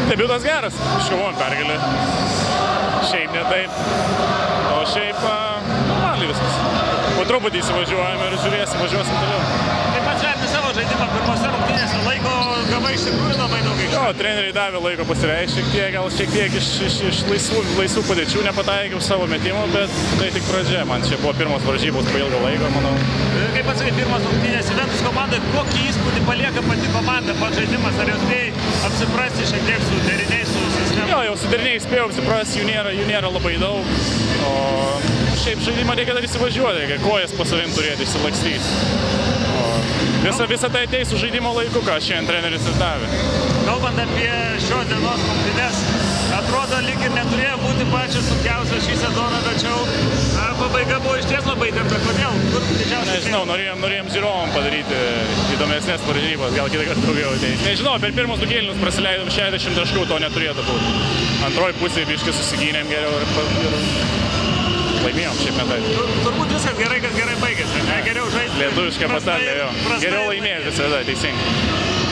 Debiutas geras, iškovojom pergalę. Šiaip ne taip, o šiaip normaliai viskas. Po truputį įsivažiuojam ir važiuosim toliau. Taip pat vertini savo žaidimą pirmose rungtynėse, laiko gavai iš tikrųjų labai daug iš. Jo, treneriai davė laiko pasireikšti, gal šiek tiek iš laisvų padėčių nepataikiau savo metimų, bet tai tik pradžia. Man čia buvo pirmos varžybos po ilgo laiko, manau. Kaip atsakai, pirmos rungtynės Juventus komandai, kokį įspūdį palieka pati komanda, pats žaidimas, ar jau spėjai apsiprasti šiek tiek su deriniais, su sistema? Jo, jau su deriniais spėjau apsiprasti, jų nėra labai daug, o šiaip žaidimą reikia dar įsivažiuoti, reikia kojas po savim turėti, išsilakstyti. Visą tai ateis su žaidimo laiku, ką šiandien treneris ir davė. Kalbant apie šios dienos rungtynes, atrodo, lyg ir neturėjo būti pačios sunkiausios šį sezoną, tačiau pabaiga buvo išties labai įtempta. Kodėl? Kur didžiausia? Nežinau, norėjom žiūrovam padaryti įdomesnės varžybas, gal kitą kartą daugiau ateis. Nežinau, per pirmus du kėlinius prasileidom 60 taškų, to neturėtų būti. Antroji pusė biškį susigynėm geriau ir laimėjom šiaip metai. Turbūt viskas gerai, kad gerai baigėsi, ne? Geriau žaisti. Lietuviška patarlė, jo. Geriau laimėti visada, teisingai.